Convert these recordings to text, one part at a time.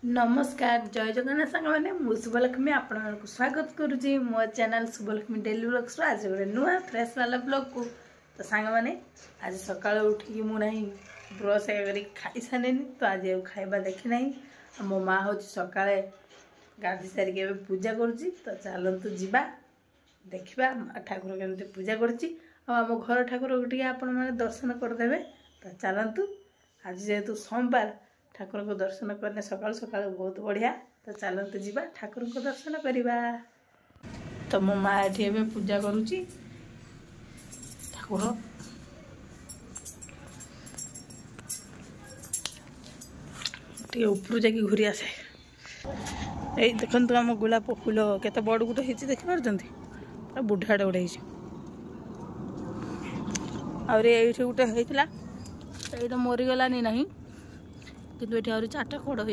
नमस्कार जय जगन्नाथ सांग मैंने शुभलक्ष्मी आपण स्वागत करुच्ची मो चैनल शुभलक्ष्मी डेली ब्लॉग्स आज गोटे नुआ फ्रेश वाला ब्लॉग को तो सांग मैंने आज सकाल उठिकी मुझे ब्रश कर खाई सारे तो आज खाइबा देखी ना मो माँ हूँ सका गाधी सारिक पूजा करुच्ची तो चलतु जीवा देखा ठाकुर केमती पूजा करुच्ची आम घर ठाकुर टे आपण मैंने दर्शन करदे तो चलतु आज जेहेतु सोमवार ठाकुर को दर्शन करने सकाल सकाल बहुत बढ़िया तो चलते जीवा ठाकुर को दर्शन करवा। तो मो माँ ये पूजा करुच्ची ठाकुर टे ऊपर जाकि घूरी आसे ये देखते आम गोलाप फूल केते बड़ गोटे होती देखिपार पूरा बुढ़ाटे गोटे ये गोटे होता ये मरीगलानी ना किंतु ये आहरी चार्टा खोड़ हो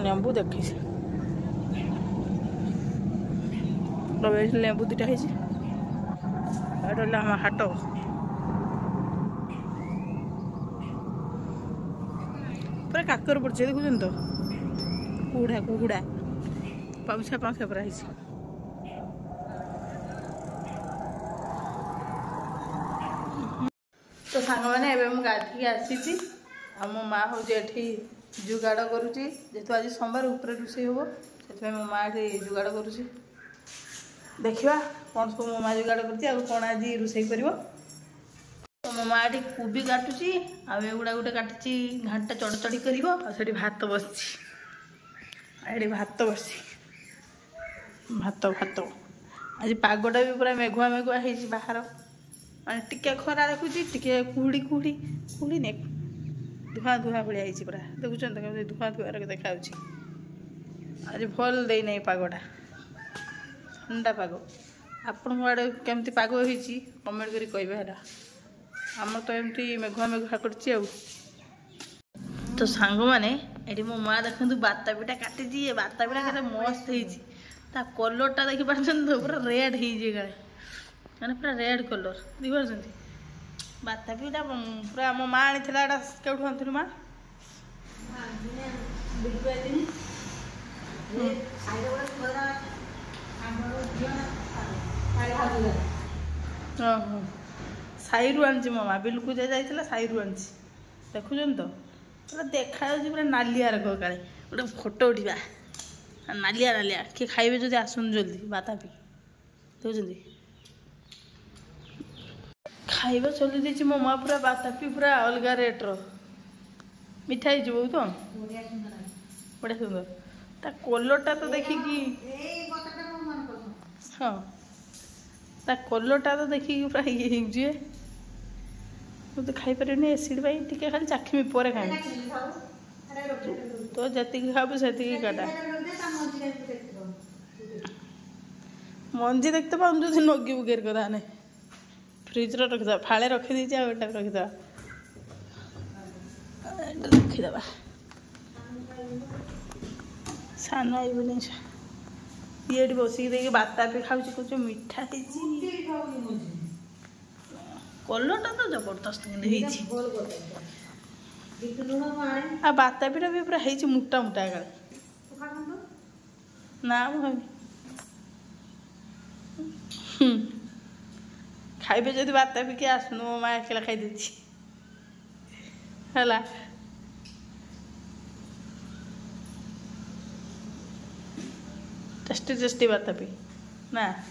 लेंबू देखी लेंबू दुटा है हाट पूरा काकर पड़े देखुन तो कुड़ा कुकुड़ा पाउछा पाउछा पूरा है। तो सांग मैंने गाधी आसी मो माँ हूँ ये जुगाड़ करुच्ची जेहतु आज सोमवार ऊपर रोषे हम से मो माँ ये जुगाड़ करुच्ची देखा कौन सब मो माँ जुगाड़ कर आज रोषे कर तो मो माँ ये कोबी काटुची आगुड़ा गोटे काटी घाटा चढ़ चढ़ी कर भात बस भात बस भात भात आज पागटा भी पूरा मेघुआ मेघुआ है बाहर माने टिके खरा रखुची टिके कुहुड़ी कुहुड़ी कुहुड़ी ने धुआं धुआं भाया है पूरा देखुन तो धुआं धुआं देखा आज भल दे नहीं पागटा ठंडा पाग आपण आड़े केमती पाग हो कमेंट करी कहबे है आम तो एमती मेघुआ मेघुआ करछि तो सांग माने एटी मो माँ देखु बाता पिटा काटी बाता पिटा केते मस्त है कलरटा देखी पार्छन तो पूरा रेड है मैंने पूरा रेड कलर देखिए बाता भी पूरा मो माँ आनी कौटू आनी माँ साई रू आनी मो माँ बिल्कुल जाइए साई रू आनी देखुन तो पूरा देखा पूरा नालिया रख काले गोटे फोटो उठा नालिया नालिया किए खाइबे जो आसन जल्दी बाता पी देखुं खाइबा चली दी मो माँ पूरा बातापी पूरा अलग रेट्र मिठा है बहुत बढ़िया सुंदर ता कलरटा तो देखिकी हाँ ता कलरटा तो देखिकी पूरा ये तो खाई पारे एसिड पाई टिके खाली चाखिमी पर खाई तो जी खाबू से काटा मंजी देखते पाऊँ जो नगी बुकेर कदा नहीं फ्रिज रखिद फाड़े रखीदी रखीद रखीद सान आईबनी ये बसिक देखिए बाता पे खाऊ कुछ मीठा कलरटा तो जबरदस्त आ बाता पीटा भी पूरा है मोटा मोटा ना खाइबे जदि बाता भी किए आसन मो माँ अकेला खाई है टेस्टी टेस्टी बाता भी ना।